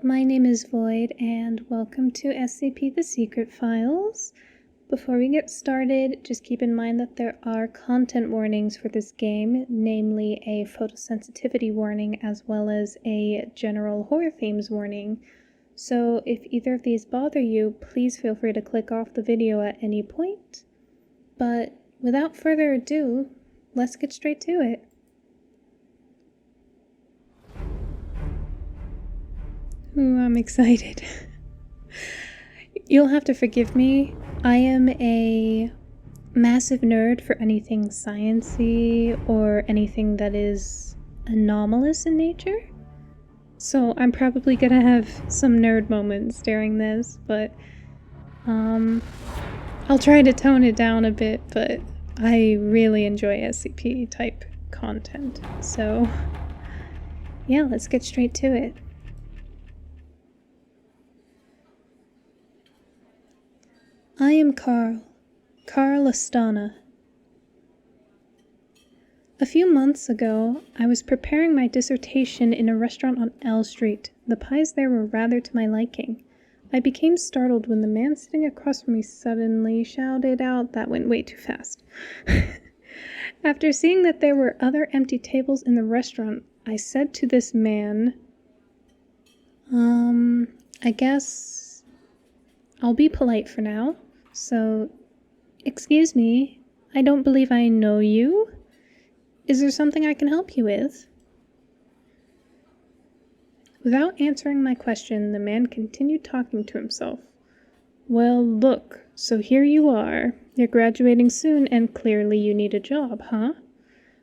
my name is Void, and welcome to SCP The Secret Files. Before we get started, just keep in mind that there are content warnings for this game, namely a photosensitivity warning as well as a general horror themes warning. So if either of these bother you, please feel free to click off the video at any point. But without further ado, let's get straight to it. Ooh, I'm excited. You'll have to forgive me. I am a massive nerd for anything science-y or anything that is anomalous in nature. So I'm probably gonna have some nerd moments during this, but I'll try to tone it down a bit, but I really enjoy SCP type content. So yeah, let's get straight to it. I am Carl Astana. A few months ago, I was preparing my dissertation in a restaurant on L Street. The pies there were rather to my liking. I became startled when the man sitting across from me suddenly shouted out, "That went way too fast." After seeing that there were other empty tables in the restaurant, I said to this man, I guess I'll be polite for now. So, excuse me, I don't believe I know you. Is there something I can help you with? Without answering my question, the man continued talking to himself. Well, look, so here you are. You're graduating soon and clearly you need a job, huh?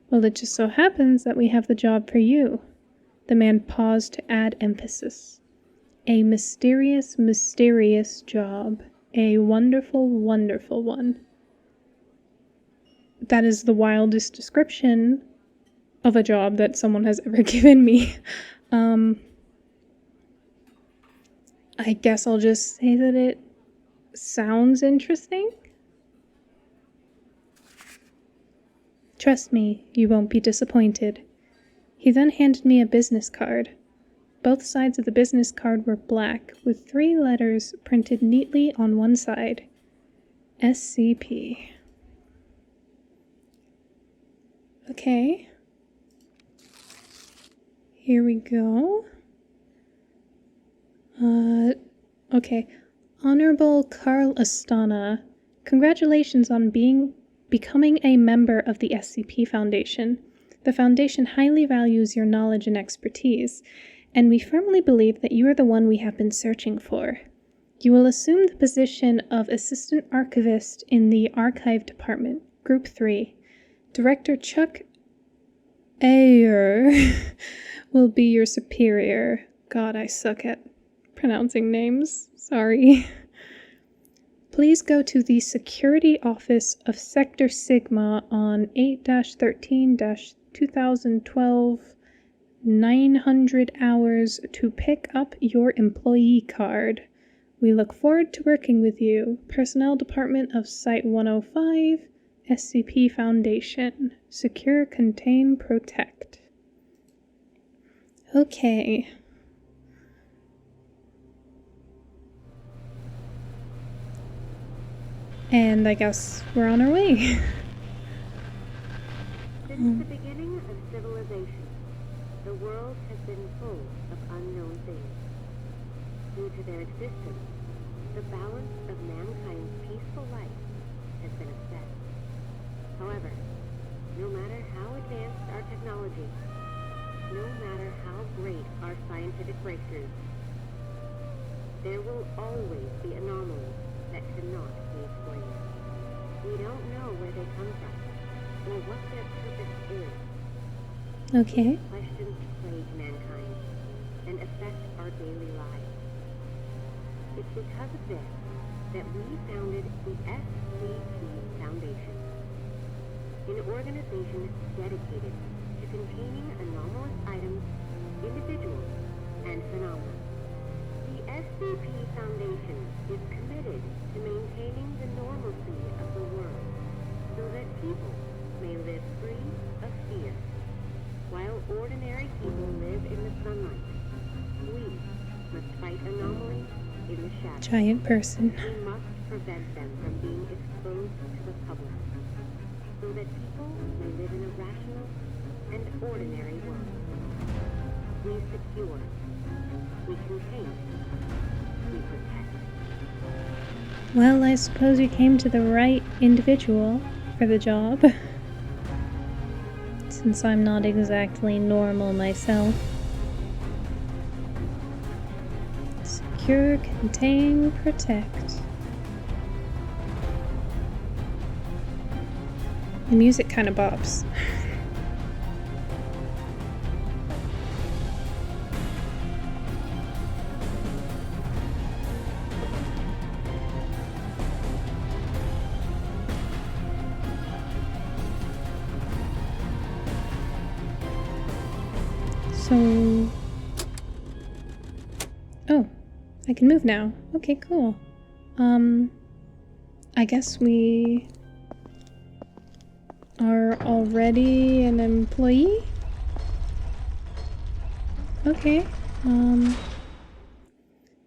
Well, it just so happens that we have the job for you. The man paused to add emphasis. A mysterious, mysterious job. A wonderful, wonderful one. That is the wildest description of a job that someone has ever given me. I guess I'll just say that it sounds interesting. Trust me, you won't be disappointed. He then handed me a business card. Both sides of the business card were black, with 3 letters printed neatly on one side. SCP. Okay. Here we go. Okay. Honorable Carl Astana, congratulations on becoming a member of the SCP Foundation. The Foundation highly values your knowledge and expertise, and we firmly believe that you are the one we have been searching for. You will assume the position of Assistant Archivist in the Archive Department, Group 3. Director Chuck Ayer will be your superior. God, I suck at pronouncing names. Sorry. Please go to the Security Office of Sector Sigma on 8-13-2012 900 hours to pick up your employee card. We look forward to working with you. Personnel Department of Site 105, SCP Foundation. Secure, contain, protect. Okay. And I guess we're on our way. Since the beginning of civilization, the world has been full of unknown things. Due to their existence, the balance of mankind's peaceful life has been upset. However, no matter how advanced our technology, no matter how great our scientific breakthroughs, there will always be anomalies that cannot be explained. We don't know where they come from, or what their purpose is. Okay. Questions plague mankind and affect our daily lives. It's because of this that we founded the SCP Foundation, an organization dedicated to containing anomalous items, individuals, and phenomena. The SCP Foundation is committed to maintaining the normalcy of the world so that people may live free of fear. While ordinary people live in the sunlight, we must the shadows. Giant person. We must prevent them from being exposed to the public, so that people may live in a rational and ordinary world. We secure, we contain, we protect. Well, I suppose you came to the right individual for the job. Since I'm not exactly normal myself. Secure, contain, protect. The music kind of bops. So... Oh, I can move now. Okay, cool. I guess we are already an employee? Okay,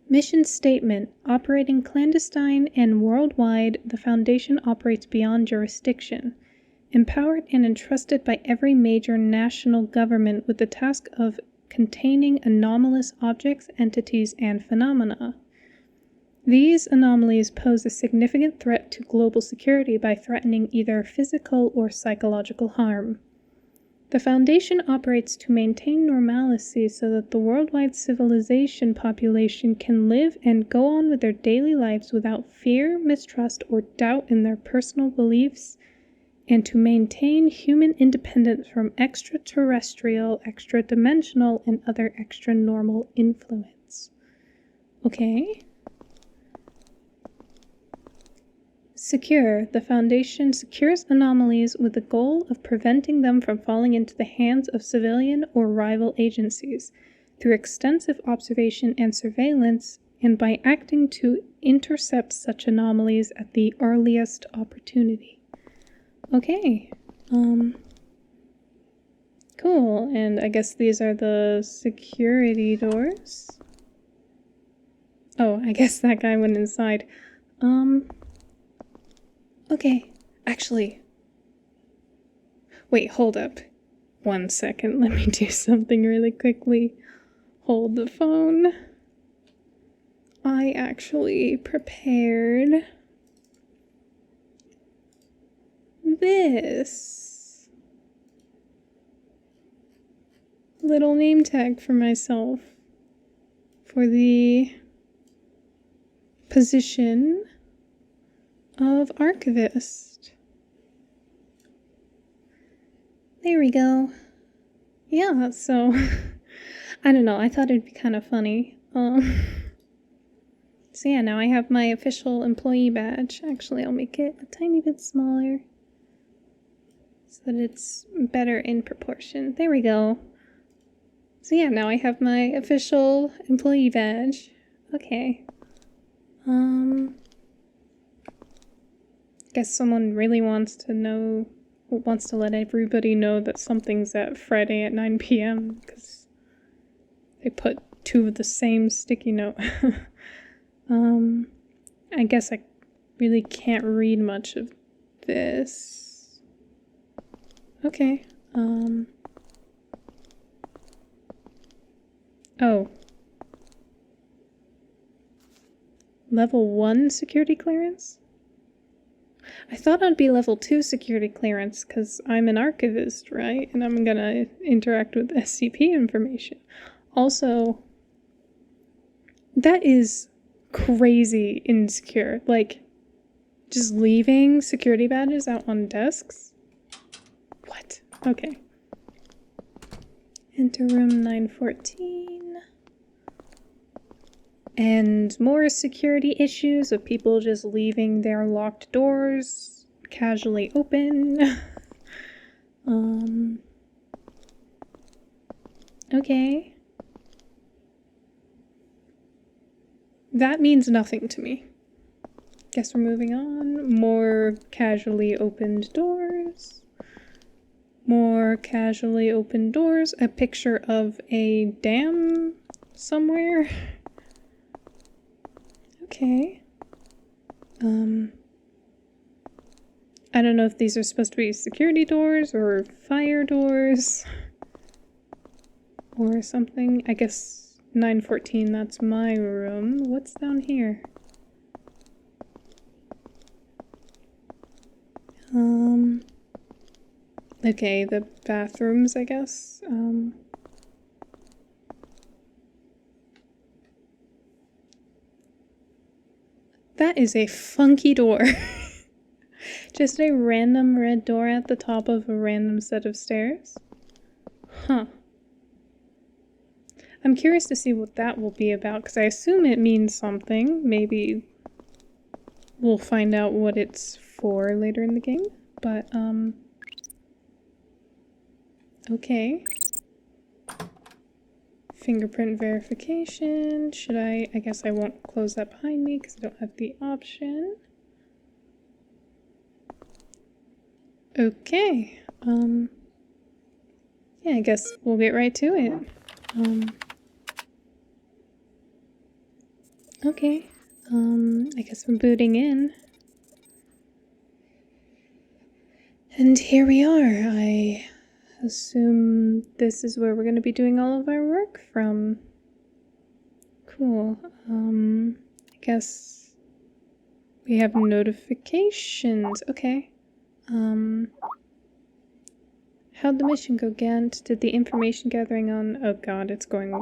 mission statement. Operating clandestine and worldwide, the Foundation operates beyond jurisdiction. Empowered and entrusted by every major national government with the task of containing anomalous objects, entities, and phenomena. These anomalies pose a significant threat to global security by threatening either physical or psychological harm. The Foundation operates to maintain normalcy so that the worldwide civilization population can live and go on with their daily lives without fear, mistrust, or doubt in their personal beliefs, and to maintain human independence from extraterrestrial, extra-dimensional, and other extra-normal influence. Okay. Secure. The Foundation secures anomalies with the goal of preventing them from falling into the hands of civilian or rival agencies through extensive observation and surveillance, and by acting to intercept such anomalies at the earliest opportunity. Okay, cool, and I guess these are the security doors. Oh, I guess that guy went inside. Okay, actually. Wait, hold up. 1 second, let me do something really quickly. Hold the phone. I actually prepared this little name tag for myself for the position of archivist. There we go. Yeah, so I don't know, I thought it'd be kind of funny. So yeah, now I have my official employee badge. Actually, I'll make it a tiny bit smaller so that it's better in proportion. There we go. So yeah, now I have my official employee badge. Okay. Guess someone really wants to let everybody know that something's at Friday at 9 p.m. because they put 2 of the same sticky note. I guess I really can't read much of this. Okay, oh. Level 1 security clearance? I thought I'd be level 2 security clearance because I'm an archivist, right? And I'm gonna interact with SCP information. Also, that is crazy insecure. Like, just leaving security badges out on desks? What? Okay. Enter room 914. And more security issues of people just leaving their locked doors casually open. Okay. That means nothing to me. Guess we're moving on. More casually opened doors. More casually opened doors. A picture of a dam somewhere. Okay. I don't know if these are supposed to be security doors or fire doors or something. I guess 914, that's my room. What's down here? Okay, the bathrooms, I guess. That is a funky door. Just a random red door at the top of a random set of stairs? Huh. I'm curious to see what that will be about, because I assume it means something. Maybe we'll find out what it's for later in the game, but, okay. Fingerprint verification. Should I guess I won't close that behind me because I don't have the option. Okay, yeah, I guess we'll get right to it. Okay, I guess we're booting in. And here we are. I assume this is where we're going to be doing all of our work from. Cool. I guess we have notifications. Okay. How'd the mission go, Gant? Did the information gathering on... Oh god, it's going...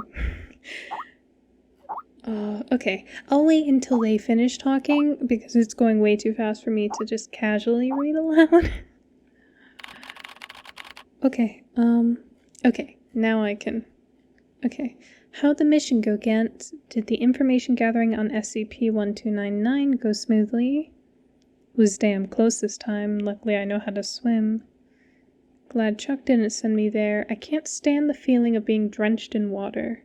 okay. I'll wait until they finish talking, because it's going way too fast for me to just casually read aloud. Okay, okay, now I can... Okay. How'd the mission go, Gant? Did the information gathering on SCP-1299 go smoothly? It was damn close this time. Luckily I know how to swim. Glad Chuck didn't send me there. I can't stand the feeling of being drenched in water.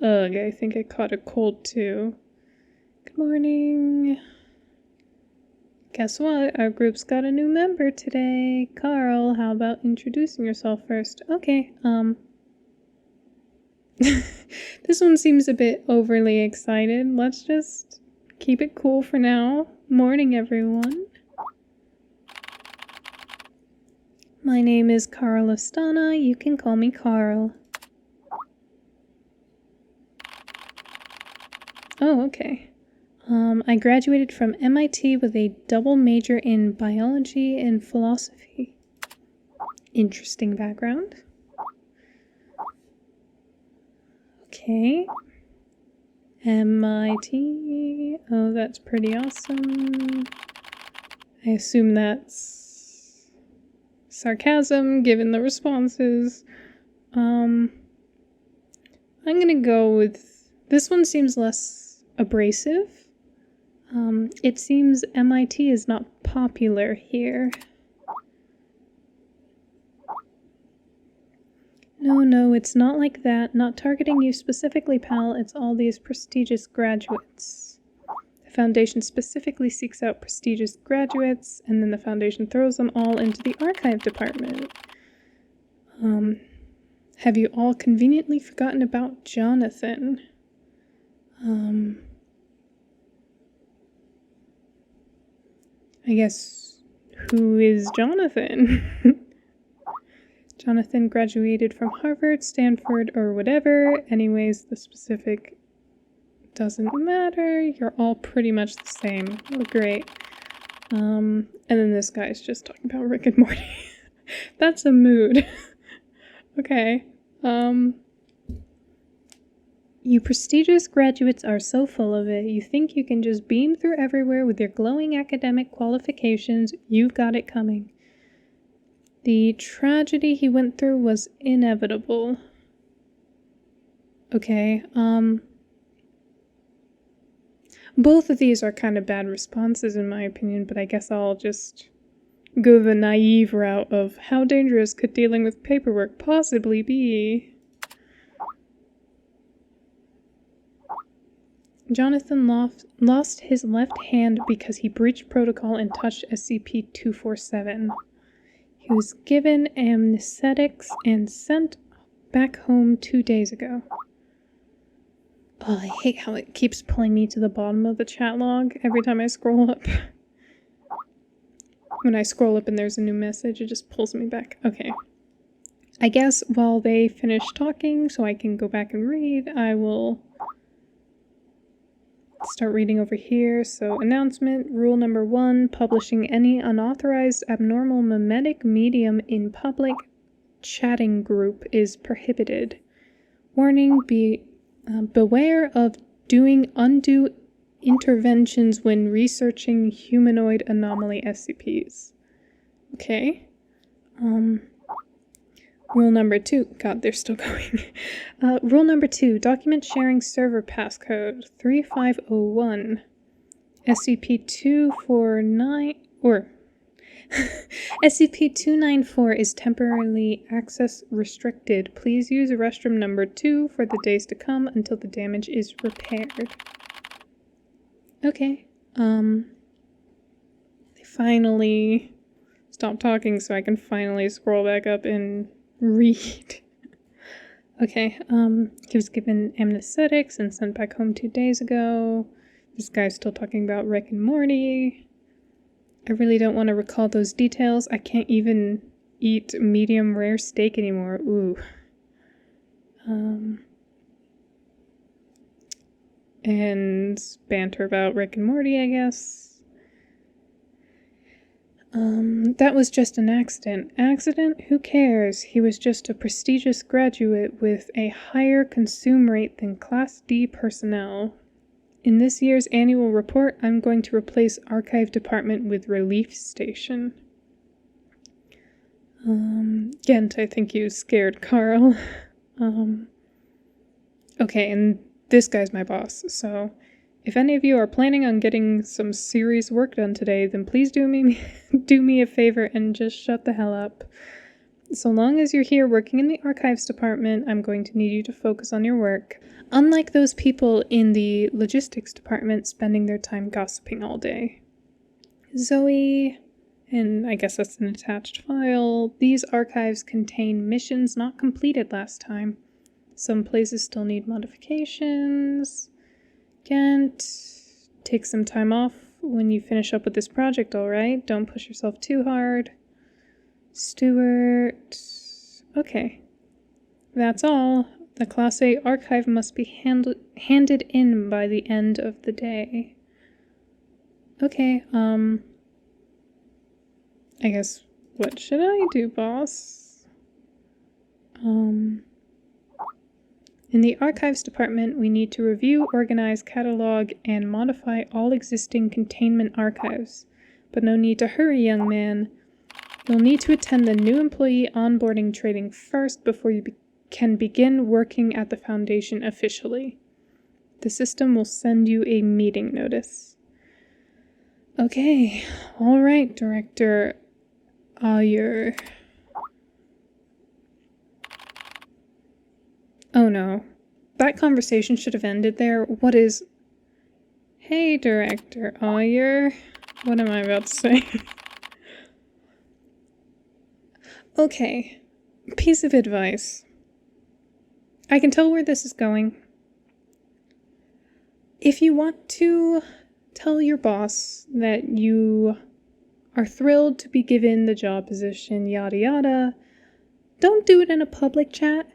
Ugh, I think I caught a cold too. Good morning. Guess what? Our group's got a new member today. Carl, how about introducing yourself first? Okay, this one seems a bit overly excited. Let's just keep it cool for now. Morning, everyone. My name is Carl Astana. You can call me Carl. Oh, okay. I graduated from MIT with a double major in biology and philosophy. Interesting background. Okay. MIT. Oh, that's pretty awesome. I assume that's sarcasm, given the responses. I'm gonna go with... This one seems less abrasive. It seems MIT is not popular here. No, it's not like that. Not targeting you specifically, pal. It's all these prestigious graduates. The Foundation specifically seeks out prestigious graduates, and then the Foundation throws them all into the archive department. Have you all conveniently forgotten about Jonathan? I guess, who is Jonathan? Jonathan graduated from Harvard, Stanford, or whatever. Anyways, the specific doesn't matter. You're all pretty much the same. Oh, great. And then this guy's just talking about Rick and Morty. That's a mood. Okay. You prestigious graduates are so full of it. You think you can just beam through everywhere with your glowing academic qualifications. You've got it coming. The tragedy he went through was inevitable. Okay, both of these are kind of bad responses in my opinion, but I guess I'll just go the naive route of how dangerous could dealing with paperwork possibly be? Jonathan lost his left hand because he breached protocol and touched SCP-247. He was given anesthetics and sent back home 2 days ago. Oh, I hate how it keeps pulling me to the bottom of the chat log every time I scroll up. When I scroll up and there's a new message, it just pulls me back. Okay. I guess while they finish talking so I can go back and read, I will start reading over here. So, announcement, rule number 1, publishing any unauthorized abnormal memetic medium in public chatting group is prohibited. Warning, beware of doing undue interventions when researching humanoid anomaly SCPs. Okay. Rule number 2. God, they're still going. Rule number 2. Document sharing server passcode 3501. SCP-249 or SCP-294 is temporarily access restricted. Please use restroom number 2 for the days to come until the damage is repaired. Okay. They finally stopped talking so I can finally scroll back up and read. Okay, he was given amnesthetics and sent back home 2 days ago. This guy's still talking about Rick and Morty. I really don't want to recall those details. I can't even eat medium rare steak anymore. Ooh. And banter about Rick and Morty, I guess. That was just an accident. Accident? Who cares? He was just a prestigious graduate with a higher consume rate than Class D personnel. In this year's annual report, I'm going to replace Archive Department with Relief Station. Gent, I think you scared Carl. Okay, and this guy's my boss, so if any of you are planning on getting some serious work done today, then please do me a favor and just shut the hell up. So long as you're here working in the archives department, I'm going to need you to focus on your work. Unlike those people in the logistics department spending their time gossiping all day. Zoe, and I guess that's an attached file, these archives contain missions not completed last time. Some places still need modifications. Gent, take some time off when you finish up with this project, alright? Don't push yourself too hard. Stuart. Okay. That's all. The Class A archive must be handed in by the end of the day. Okay, I guess, what should I do, boss? In the archives department, we need to review, organize, catalog, and modify all existing containment archives. But no need to hurry, young man. You'll need to attend the new employee onboarding training first before you can begin working at the Foundation officially. The system will send you a meeting notice. Okay, alright, Director Ayer. Oh no. That conversation should have ended there. What is... Hey, Director Ayer. What am I about to say? Okay. Piece of advice. I can tell where this is going. If you want to tell your boss that you are thrilled to be given the job position, yada yada, don't do it in a public chat.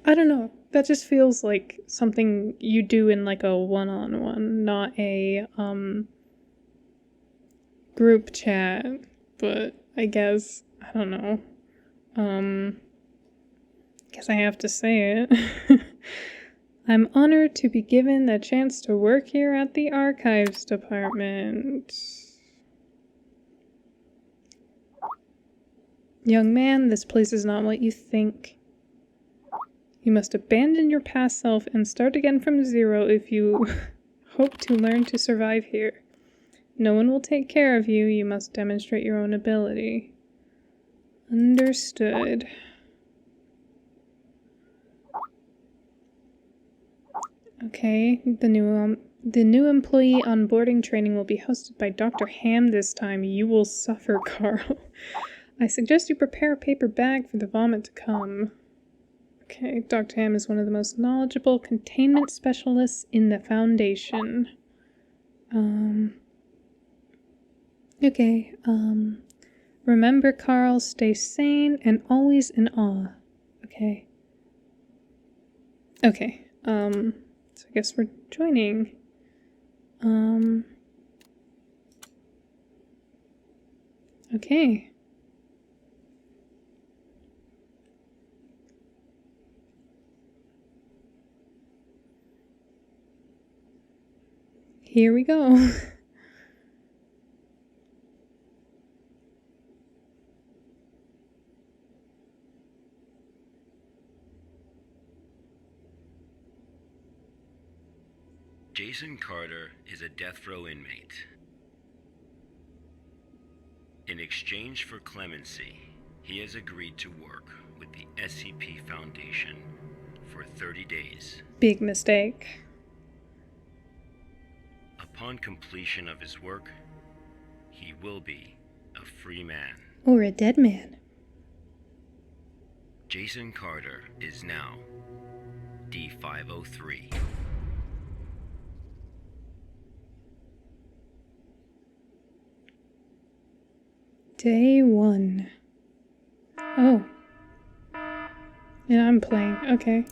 I don't know. That just feels like something you do in like a one-on-one, not a group chat. But I guess, I don't know. Guess I have to say it. I'm honored to be given the chance to work here at the archives department. Young man, this place is not what you think. You must abandon your past self and start again from zero if you hope to learn to survive here. No one will take care of you. You must demonstrate your own ability. Understood. Okay, the new employee onboarding training will be hosted by Dr. Ham this time. You will suffer, Carl. I suggest you prepare a paper bag for the vomit to come. Okay, Dr. Ham is one of the most knowledgeable containment specialists in the Foundation. Okay, remember, Carl, stay sane and always in awe. Okay. Okay, so I guess we're joining. Okay. Here we go. Jason Carter is a death row inmate. In exchange for clemency, he has agreed to work with the SCP Foundation for 30 days. Big mistake. Upon completion of his work, he will be a free man. Or a dead man. Jason Carter is now D503. Day 1. Oh. And I'm playing. Okay.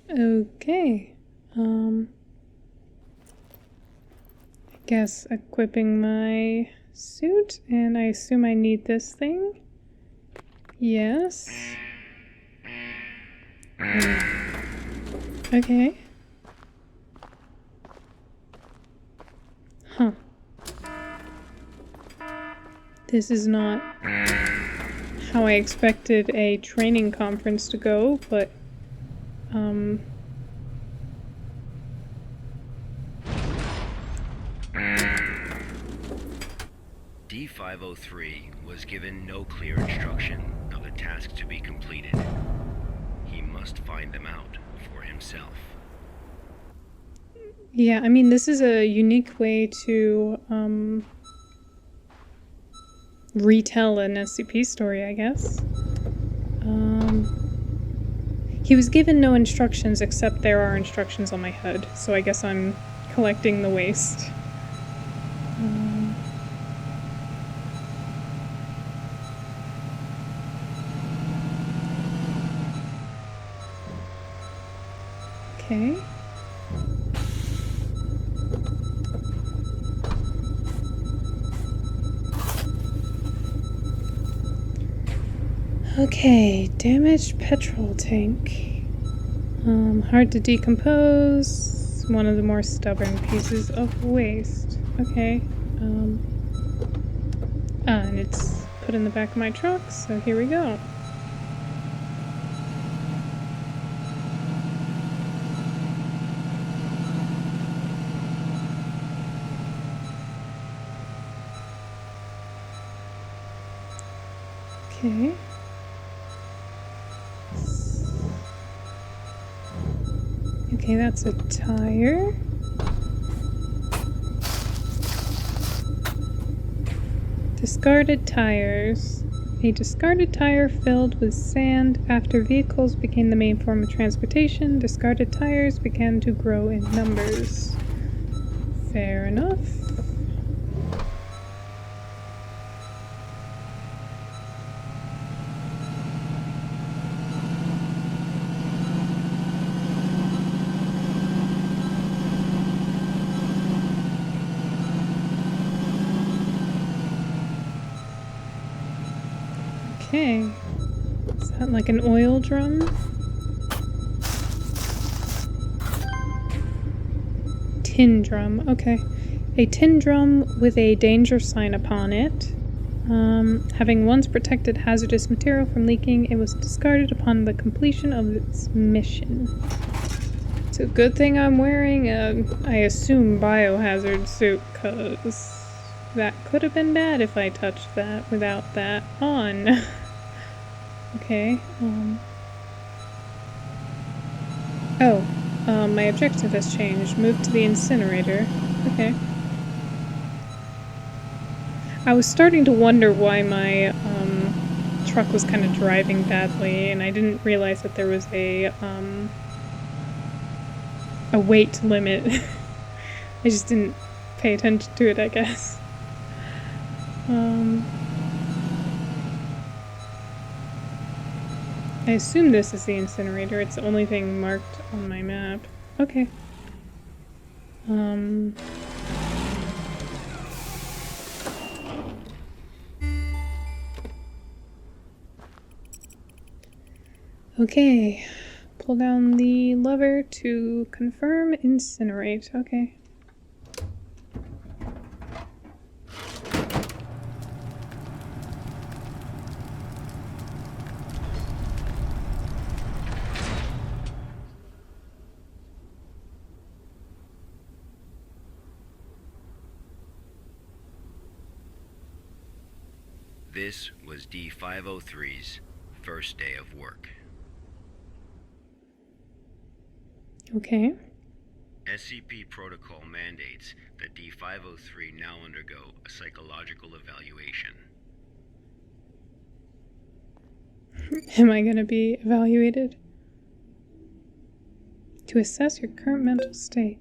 Okay. I guess equipping my suit, and I assume I need this thing. Yes. Okay. Huh. This is not how I expected a training conference to go, but, D503 was given no clear instruction of the task to be completed. He must find them out for himself. yeah, I mean, this is a unique way to, retell an SCP story, I guess. He was given no instructions except there are instructions on my HUD, so I guess I'm collecting the waste. Okay. Okay, damaged petrol tank. Hard to decompose. One of the more stubborn pieces of waste. Okay. And it's put in the back of my truck, so here we go. Okay. Okay, that's a tire. Discarded tires. A discarded tire filled with sand. After vehicles became the main form of transportation, discarded tires began to grow in numbers. Fair enough. Okay. Is that like an oil drum? Tin drum. Okay. A tin drum with a danger sign upon it. Having once protected hazardous material from leaking, it was discarded upon the completion of its mission. It's a good thing I'm wearing a, I assume, biohazard suit, because that could have been bad if I touched that without that on. Okay, my objective has changed. Move to the incinerator. Okay. I was starting to wonder why my truck was kind of driving badly, and I didn't realize that there was a weight limit. I just didn't pay attention to it, I guess. I assume this is the incinerator. It's the only thing marked on my map. Okay. Okay. Pull down the lever to confirm incinerate. Okay. This was D503's first day of work. Okay. SCP protocol mandates that D503 now undergo a psychological evaluation. Am I gonna be evaluated? To assess your current mental state.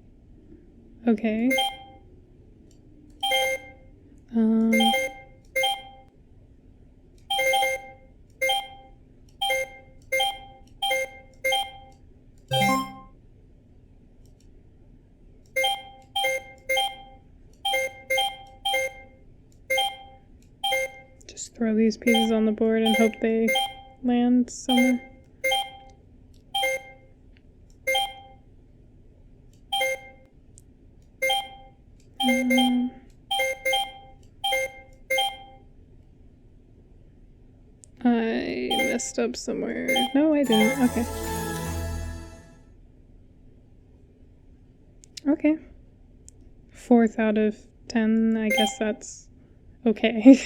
Okay. Just throw these pieces on the board and hope they land somewhere. I messed up somewhere. No, I didn't. Okay. Okay. 4th out of 10. I guess that's okay.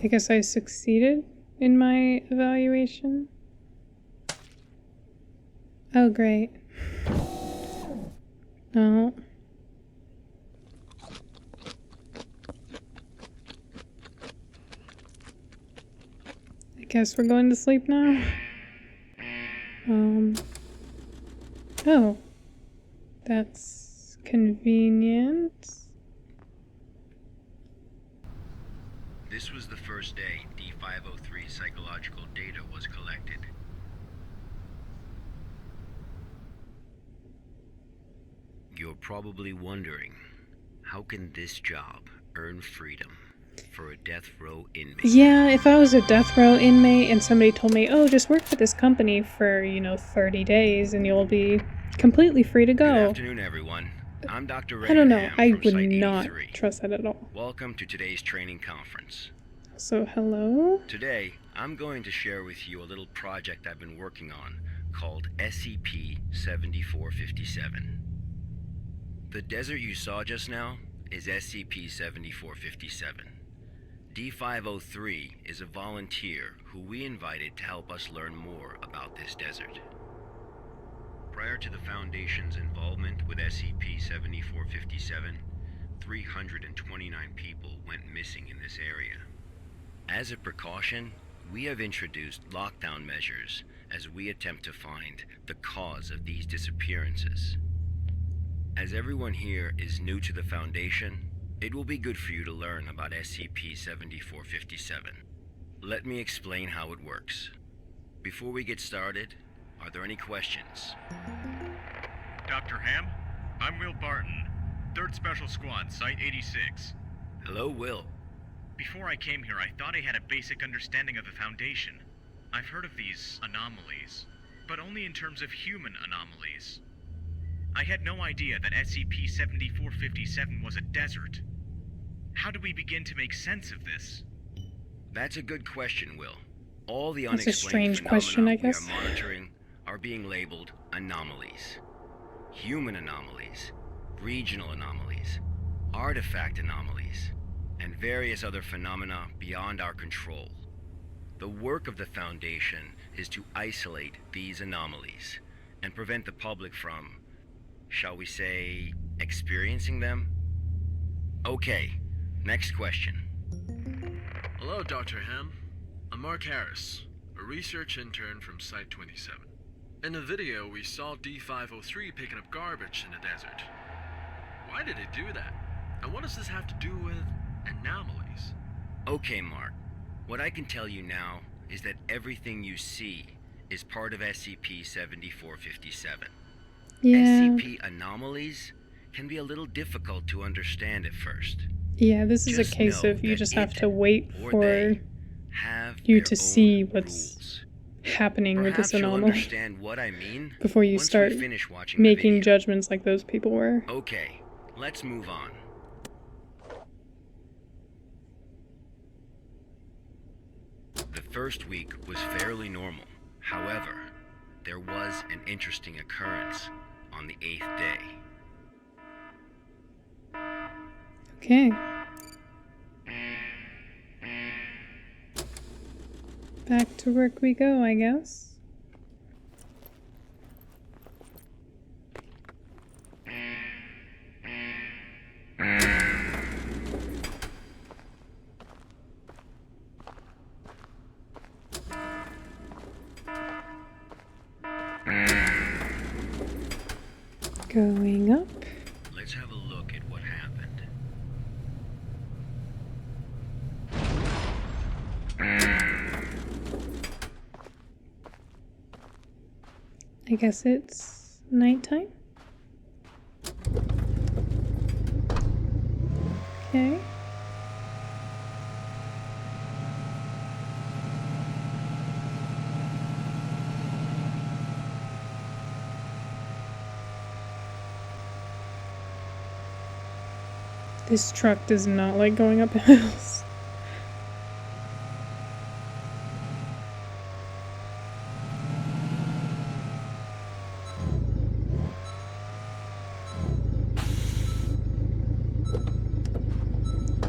I guess I succeeded in my evaluation. Oh, great. No. I guess we're going to sleep now. Oh. That's convenient. This was the first day D503 psychological data was collected. You're probably wondering, how can this job earn freedom for a death row inmate? Yeah, if I was a death row inmate and somebody told me, oh, just work for this company for, 30 days and you'll be completely free to go. Good afternoon, everyone. I'm Dr. Ray. I don't know. I from would Site not 83. trust that at all. Welcome to today's training conference. So, hello? Today, I'm going to share with you a little project I've been working on called SCP-7457. The desert you saw just now is SCP-7457. D503 is a volunteer who we invited to help us learn more about this desert. Prior to the Foundation's involvement with SCP-7457, 329 people went missing in this area. As a precaution, we have introduced lockdown measures as we attempt to find the cause of these disappearances. As everyone here is new to the Foundation, it will be good for you to learn about SCP-7457. Let me explain how it works. Before we get started, are there any questions? Dr. Ham, I'm Will Barton, 3rd Special Squad, Site 86. Hello, Will. Before I came here, I thought I had a basic understanding of the Foundation. I've heard of these anomalies, but only in terms of human anomalies. I had no idea that SCP-7457 was a desert. How do we begin to make sense of this? That's a good question, Will. All the That's a unexplained strange question, I phenomena guess. we are monitoring are being labeled anomalies. Human anomalies, regional anomalies, artifact anomalies, and various other phenomena beyond our control. The work of the Foundation is to isolate these anomalies and prevent the public from, shall we say, experiencing them? Okay, next question. Hello, Dr. Ham. I'm Mark Harris, a research intern from Site 27. In the video, we saw D503 picking up garbage in the desert. Why did it do that? And what does this have to do with anomalies? Okay, Mark. What I can tell you now is that everything you see is part of SCP-7457. Yeah. SCP anomalies can be a little difficult to understand at first. Yeah, this is Just a case know of you that just have it to wait or for they have you their to own see what's rules. happening with Perhaps this you'll anomaly understand what I mean before you once start we finish watching the making video. judgments like those people were. Okay, let's move on. The first week was fairly normal. However, there was an interesting occurrence on the 8th day. Okay. Back to work we go, I guess. Going up. Let's have a look at what happened. I guess it's nighttime. Okay. This truck does not like going up hills.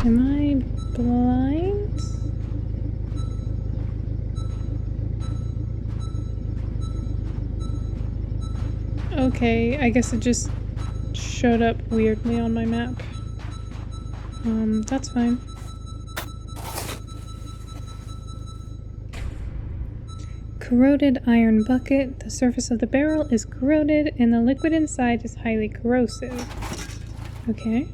Am I blind? Okay, I guess it just showed up weirdly on my map. That's fine. Corroded iron bucket. The surface of the barrel is corroded and the liquid inside is highly corrosive. Okay.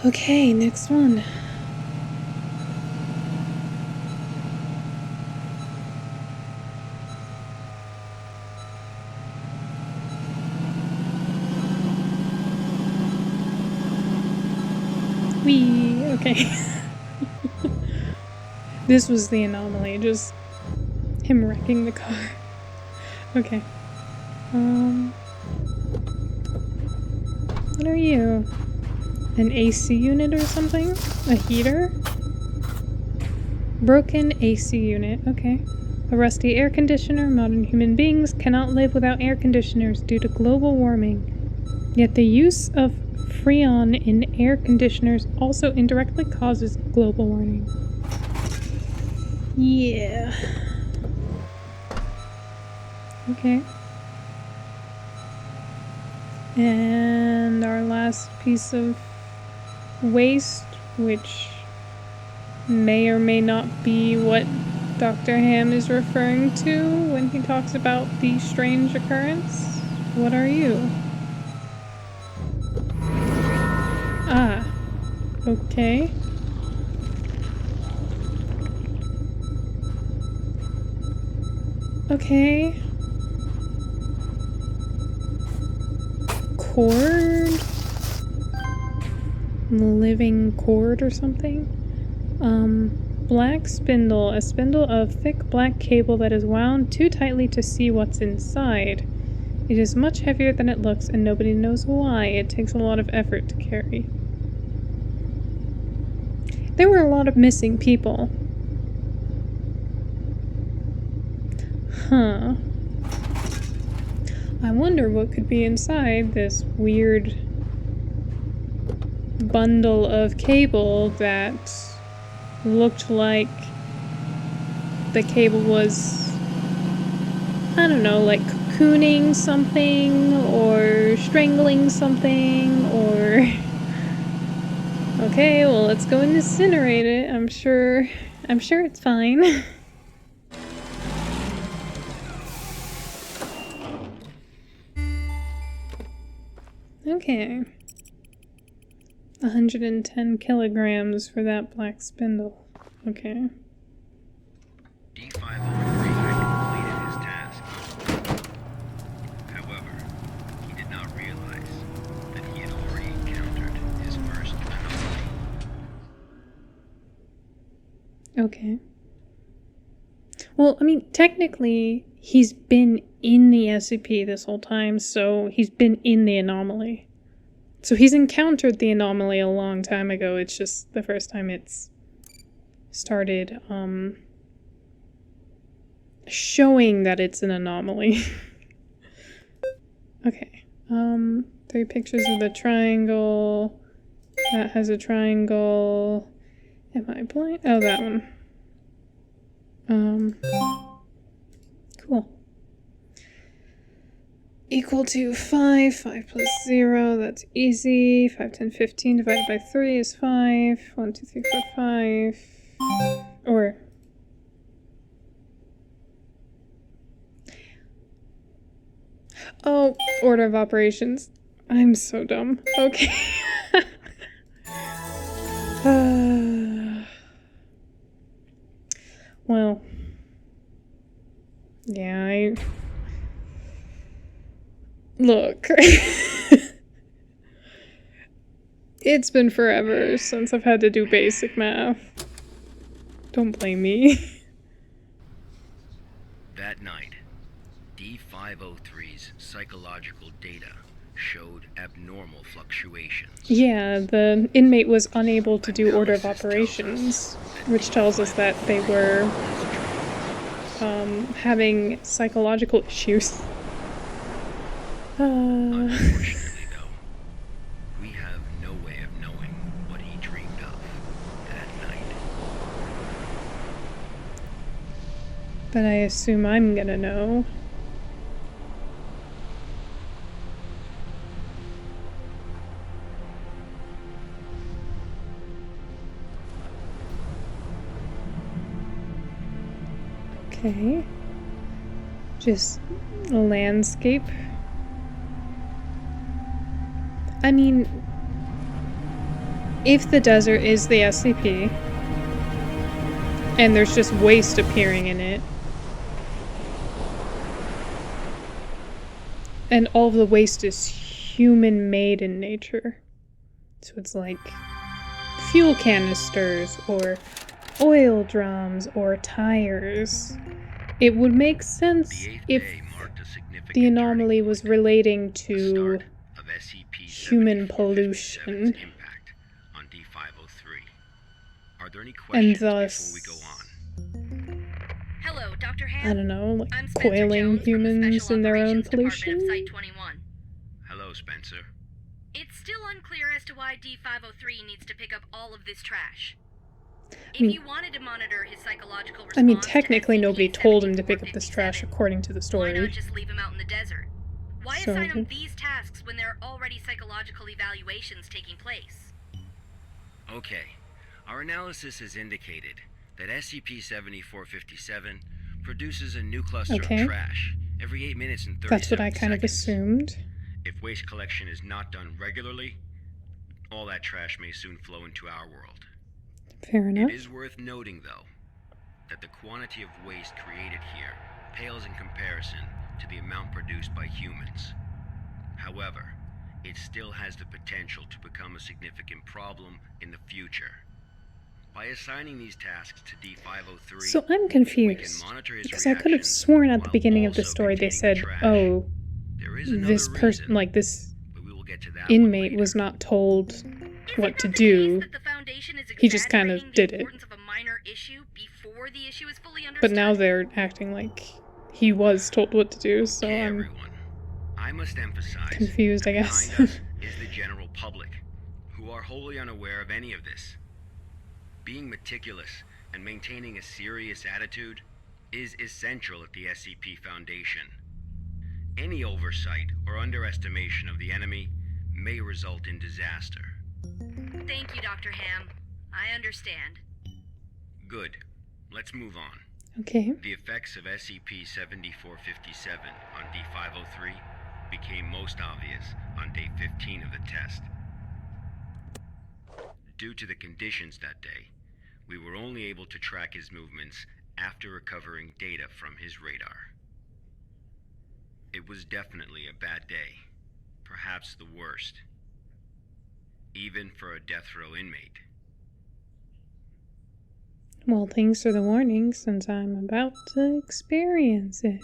Okay, next one. Whee! Okay. This was the anomaly, just him wrecking the car. Okay. What are you? An AC unit or something? A heater? Broken AC unit, okay. A rusty air conditioner. Modern human beings cannot live without air conditioners due to global warming. Yet the use of freon in air conditioners also indirectly causes global warming. Yeah. Okay. And our last piece of waste, which may or may not be what Dr. Ham is referring to when he talks about the strange occurrence. What are you? Ah. Okay. Okay. Cord? Living cord or something? Black spindle. A spindle of thick black cable that is wound too tightly to see what's inside. It is much heavier than it looks, and nobody knows why. It takes a lot of effort to carry. There were a lot of missing people. Huh. I wonder what could be inside this weird bundle of cable that looked like the cable was, I don't know, like cocooning something or strangling something or... Okay, well, let's go and incinerate it. I'm sure it's fine. Okay. 110 kilograms for that black spindle. Okay. D503 had completed his task. However, he did not realize that he had already encountered his first anomaly. Okay. Well, I mean, technically, he's been in the SCP this whole time, so he's been in the anomaly. So he's encountered the anomaly a long time ago, it's just the first time it's started, showing that it's an anomaly. Okay, 3 pictures of the triangle. That has a triangle. Am I blind? Oh, that one. Cool. Equal to 5 plus 0, that's easy. 5, 10, 15 divided by 3 is 5. 1, 2, 3, 4, 5. Or... Oh, order of operations. I'm so dumb. Okay. Well... Yeah, Look. It's been forever since I've had to do basic math. Don't blame me. That night, D503's psychological data showed abnormal fluctuations. Yeah, the inmate was unable to do order of operations, which tells us that they were having psychological issues. Unfortunately, though, we have no way of knowing what he dreamed of that night. But I assume I'm gonna know. Okay. Just a landscape. I mean, if the desert is the SCP, and there's just waste appearing in it, and all of the waste is human-made in nature, so it's like fuel canisters, or oil drums, or tires, it would make sense if the anomaly was relating to human pollution, impact on D503. Are there any questions and thus, before we go on? Hello, Dr. Ham. I don't know, like I'm Spencer coiling Jones from the humans Special in their own Operations Department pollution? of Site 21. Hello, Spencer. It's still unclear as to why D503 needs to pick up all of this trash. If mean- you wanted to monitor his psychological response I mean, to technically nobody told him to pick up this 5457, trash according to the why not story. just leave him out in the desert? Why So- assign him these tasks when there are already psychological evaluations taking place? Okay. Our analysis has indicated that SCP-7457 produces a new cluster Okay. of trash every 8 minutes and 37 That's what I kind of seconds. assumed. If waste collection is not done regularly, all that trash may soon flow into our world. Fair enough. It is worth noting, though, that the quantity of waste created here pales in comparison to the amount produced by humans. However, it still has the potential to become a significant problem in the future. By assigning these tasks to D503, So I'm we can confused, monitor his because I could have reactions sworn at the while beginning of the also story they containing said, the trash. oh, There is this another person, reason, like this but we will get to that one inmate later. was not told Is what it to not the do. case that the Foundation is He just kind of exaggerating did the it. importance of a minor issue before the issue is fully understood? But now they're acting like he was told what to do, so Okay, I'm everyone. I must emphasize confused, I that guess. behind us is the general public, who are wholly unaware of any of this. Being meticulous and maintaining a serious attitude is essential at the SCP Foundation. Any oversight or underestimation of the enemy may result in disaster. Thank you, Dr. Ham. I understand. Good. Let's move on. Okay. The effects of SCP-7457 on D503 became most obvious on day 15 of the test. Due to the conditions that day, we were only able to track his movements after recovering data from his radar. It was definitely a bad day, perhaps the worst, even for a death row inmate. Well, thanks for the warning, since I'm about to experience it.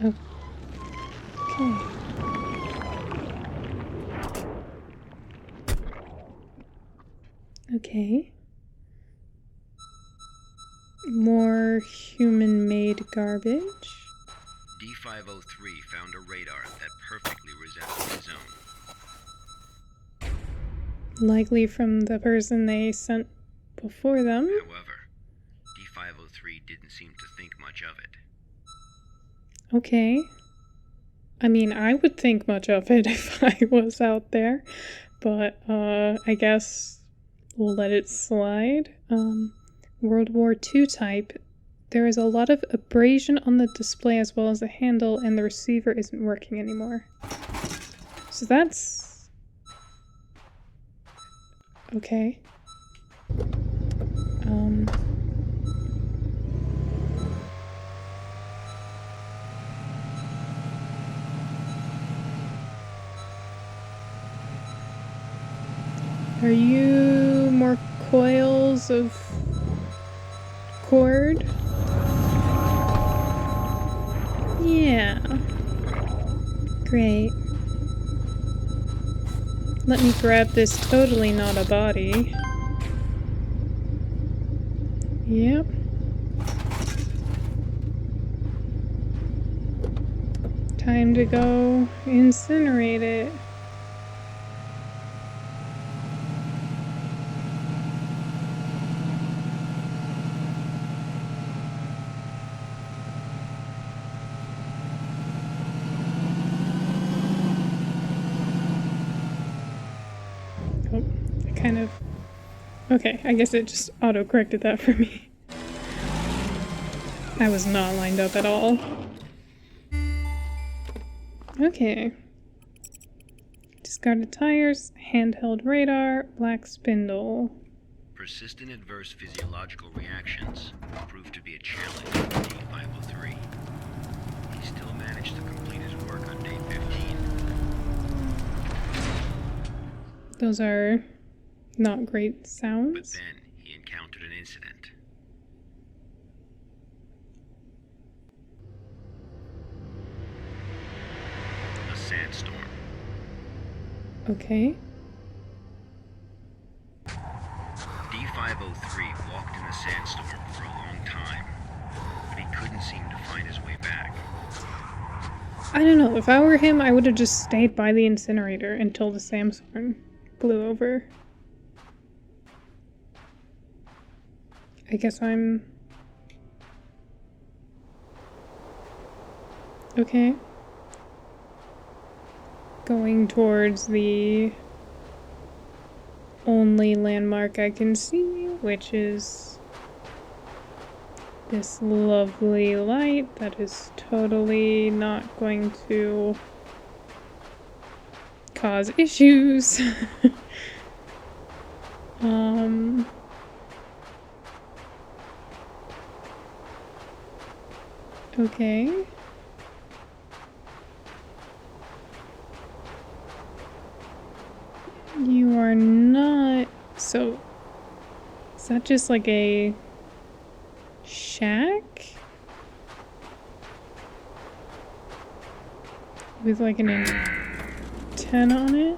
Oh. Okay. Okay. More human-made garbage. D503 found a radar that perfectly resembled his own. Likely from the person they sent before them. However, D503 didn't seem to think much of it. Okay. I mean, I would think much of it if I was out there, but I guess we'll let it slide. World War II type. There is a lot of abrasion on the display as well as the handle, and the receiver isn't working anymore. So that's... okay. Are you more coils of cord? Yeah. Great. Let me grab this totally not a body. Yep. Time to go incinerate it. Okay, I guess it just auto-corrected that for me. I was not lined up at all. Okay. Discarded tires, handheld radar, black spindle. Persistent adverse physiological reactions proved to be a challenge for D503. He still managed to complete his work on day 15. Those are not great But sounds. then he encountered an incident. A sandstorm. Okay. D503 walked in the sandstorm for a long time, but he couldn't seem to find his way back. I don't know, if I were him, I would have just stayed by the incinerator until the sandstorm blew over. I guess I'm... okay. Going towards the only landmark I can see, which is this lovely light that is totally not going to cause issues. Okay. You are not... so... is that just like a shack? With like an antenna on it?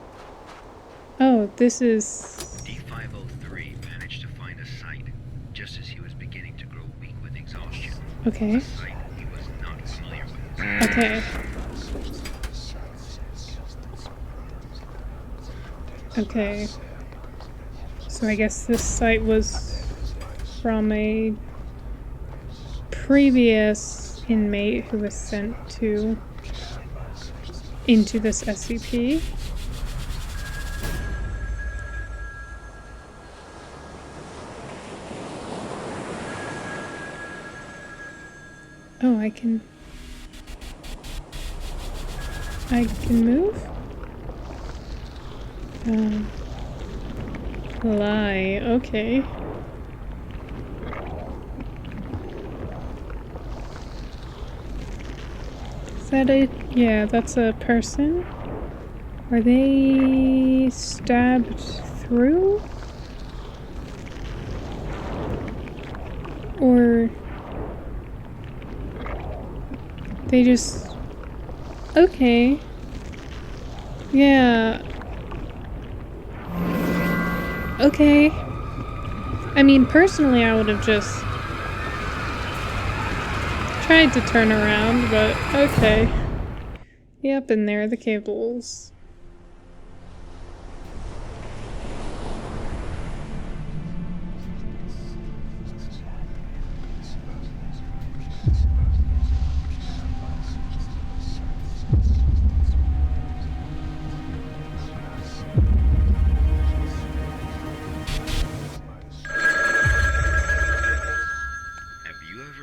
Oh, this is... D503 managed to find a site just as he was beginning to grow weak with exhaustion. okay. A site he was not familiar with. Okay. Okay. So I guess this site was from a previous inmate who was sent into this SCP. Oh, I can move? Lie, okay. Is that it? Yeah, that's a person. Are they stabbed through? Or they just... Okay. Yeah. Okay. I mean, personally, I would have just tried to turn around, but okay. Yep, and there are the cables.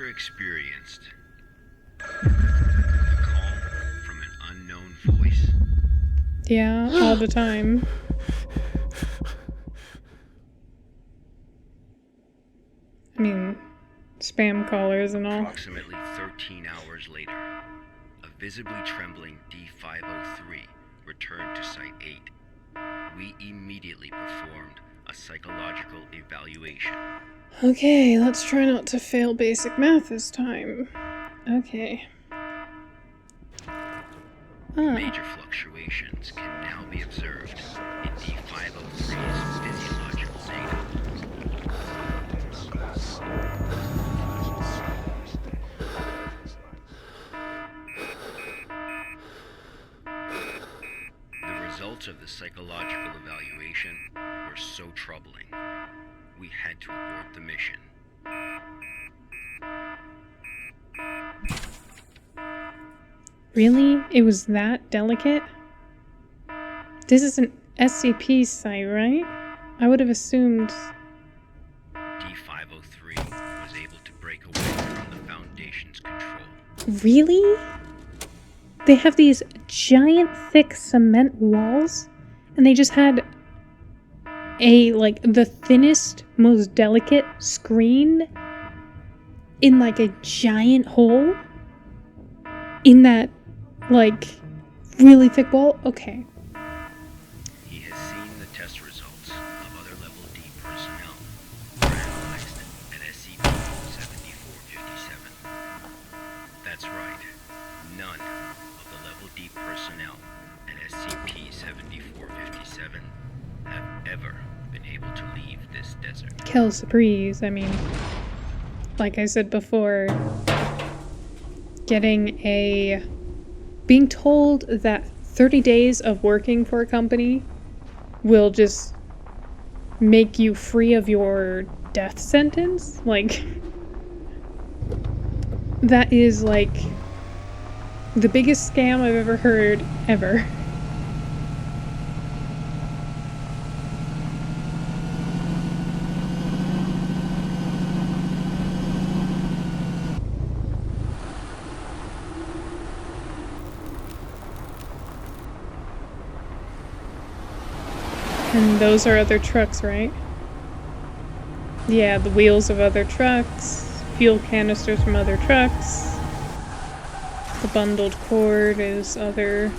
Experienced a call from an unknown voice? Yeah, all the time. I mean, spam callers and all. Approximately 13 hours later, a visibly trembling D503 returned to Site 8. We immediately performed a psychological evaluation. Okay, let's try not to fail basic math this time. Okay. Major fluctuations can now be observed in D503's physiological data. The results of the psychological evaluation were so troubling, we had to abort the mission. Really? It was that delicate? This is an SCP site, right? I would have assumed... D503 was able to break away from the Foundation's control. Really? They have these giant thick cement walls, and they just had the thinnest, most delicate screen in a giant hole in that really thick wall? Okay. He has seen the test results of other Level D personnel were analyzed at SCP-7457. That's right. None of the Level D personnel at SCP-7457 have ever been able to leave this desert. Quelle surprise. I mean, like I said before, being told that 30 days of working for a company will just make you free of your death sentence, that is the biggest scam I've ever heard, ever. And those are other trucks, right? Yeah, the wheels of other trucks, fuel canisters from other trucks. The bundled cord is other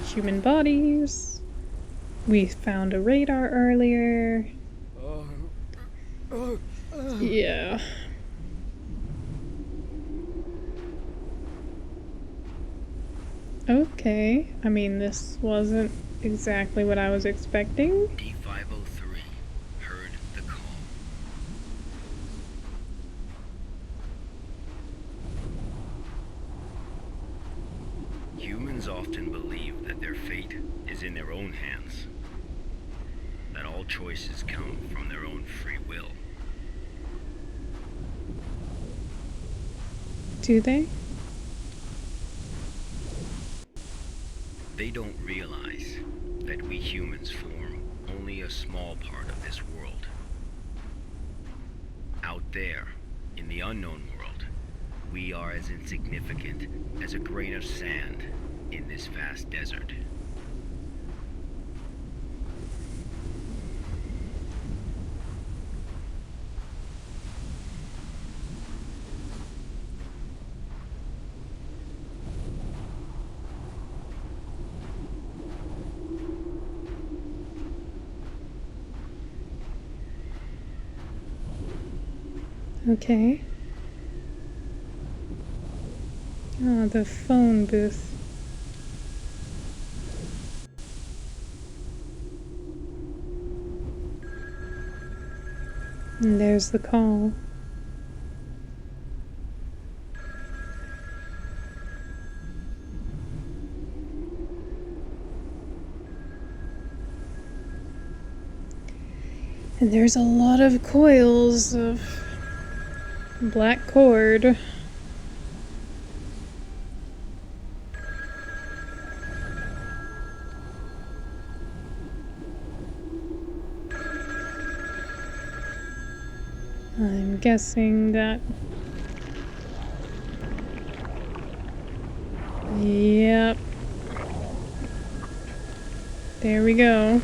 human bodies. We found a radar earlier. Yeah. Okay. I mean, this wasn't exactly what I was expecting. D503 heard the call. Humans often believe that their fate is in their own hands. choices come from their own free will. Do they? They don't realize that we humans form only a small part of this world. Out there, in the unknown world, we are as insignificant as a grain of sand in this vast desert. Okay. Oh, the phone booth. And there's the call. And there's a lot of coils of black cord. I'm guessing that... Yep. There we go.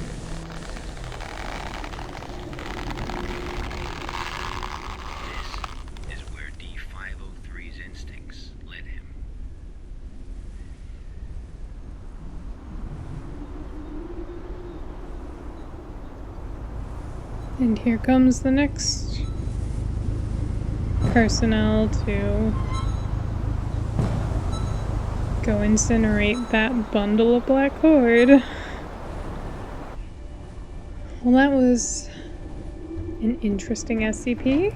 This is where D503's instincts led him. And here comes the next personnel to go incinerate that bundle of black cord. Well, that was an interesting SCP.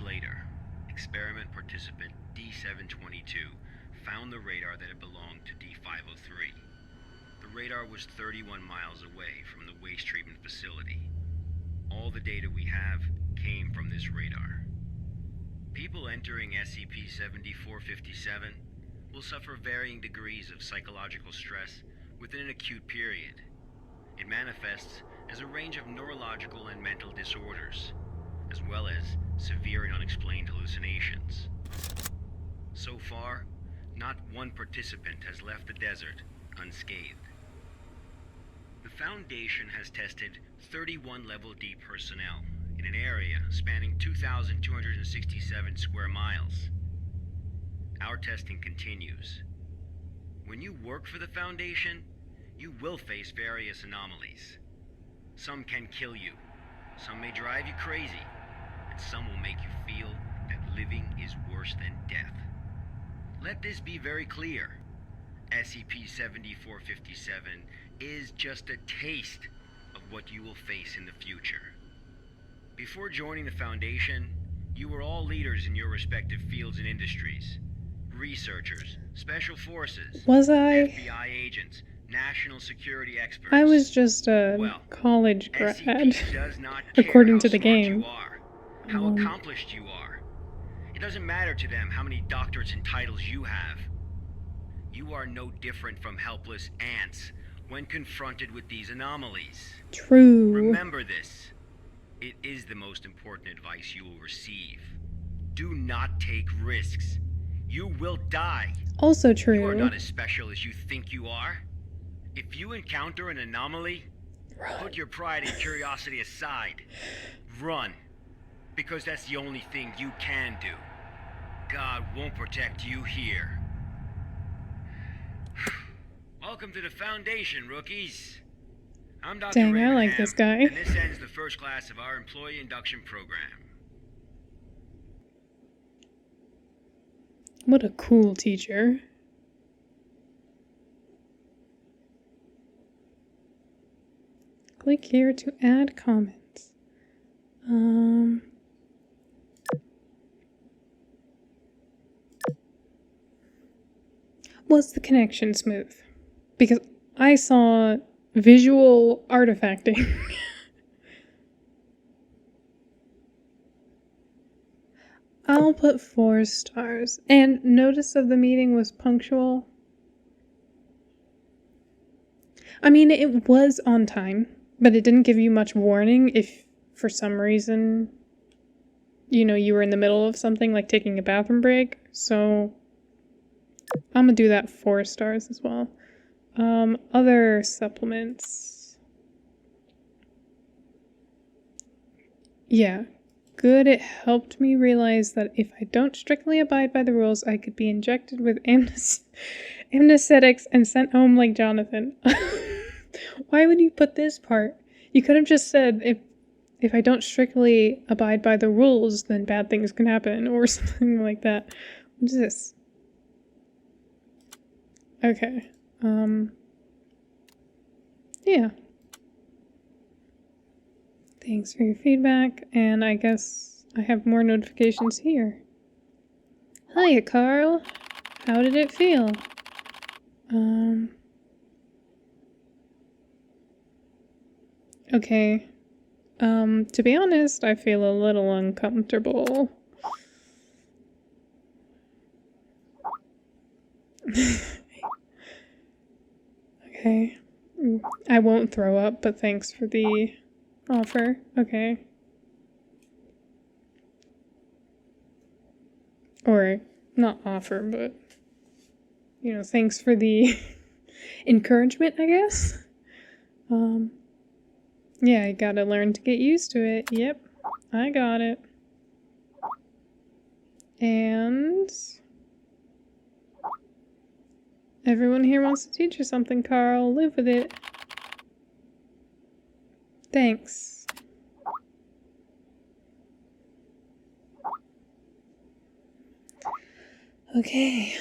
Later, experiment participant D722 found the radar that had belonged to D503. The radar was 31 miles away from the waste treatment facility. All the data we have came from this radar. People entering SCP-7457 will suffer varying degrees of psychological stress within an acute period. It manifests as a range of neurological and mental disorders, as well as severe and unexplained hallucinations. So far, not one participant has left the desert unscathed. The Foundation has tested 31 Level D personnel in an area spanning 2,267 square miles. Our testing continues. When you work for the Foundation, you will face various anomalies. Some can kill you, some may drive you crazy, and some will make you feel that living is worse than death. Let this be very clear. SCP-7457 is just a taste of what you will face in the future. Before joining the Foundation, you were all leaders in your respective fields and industries. Researchers, special forces, Was I? FBI agents, national security experts. I was just a college grad, SCP does not care according how to the smart game. you are, how accomplished you are. It doesn't matter to them how many doctorates and titles you have. You are no different from helpless ants when confronted with these anomalies. True. Remember this. It is the most important advice you will receive. Do not take risks. You will die. Also true. You are not as special as you think you are. If you encounter an anomaly, put your pride and curiosity aside. Run. Because that's the only thing you can do. God won't protect you here. Welcome to the Foundation, rookies. I'm Dr. Dang, I Raymond like Ham, this guy. and this ends the first class of our employee induction program. What a cool teacher. Click here to add comments. Was the connection smooth? Because I saw visual artifacting. I'll put 4 stars. And notice of the meeting was punctual. I mean, it was on time, but it didn't give you much warning if for some reason, you know, you were in the middle of something like taking a bathroom break. So I'm gonna do that 4 stars as well. Other supplements. Yeah, good. It helped me realize that if I don't strictly abide by the rules, I could be injected with anesthetics and sent home like Jonathan. Why would you put this part? You could have just said, if I don't strictly abide by the rules, then bad things can happen, or something like that. What is this? Okay. Yeah. Thanks for your feedback, and I guess I have more notifications here. Hiya, Carl. How did it feel? Okay. To be honest, I feel a little uncomfortable. Okay. I won't throw up, but thanks for the offer. Okay. Or, not offer, but, you know, thanks for the encouragement, I guess. Yeah, I gotta learn to get used to it. Yep, I got it. And everyone here wants to teach you something, Carl. Live with it. Thanks. Okay.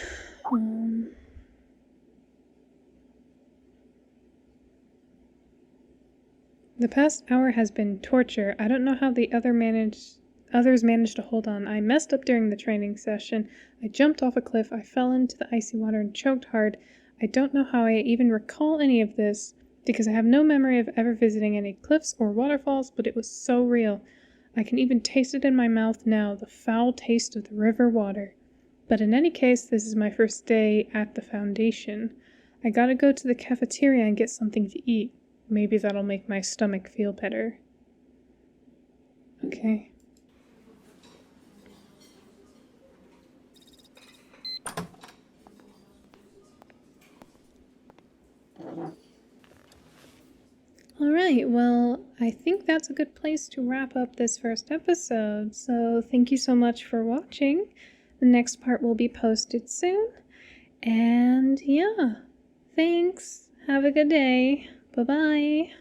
The past hour has been torture. I don't know how the others managed to hold on. I messed up during the training session. I jumped off a cliff. I fell into the icy water and choked hard. I don't know how I even recall any of this, because I have no memory of ever visiting any cliffs or waterfalls, but it was so real. I can even taste it in my mouth now, the foul taste of the river water. But in any case, this is my first day at the Foundation. I gotta go to the cafeteria and get something to eat. Maybe that'll make my stomach feel better. Okay. Alright, well, I think that's a good place to wrap up this first episode. So thank you so much for watching. The next part will be posted soon. And yeah, thanks. Have a good day. Bye-bye.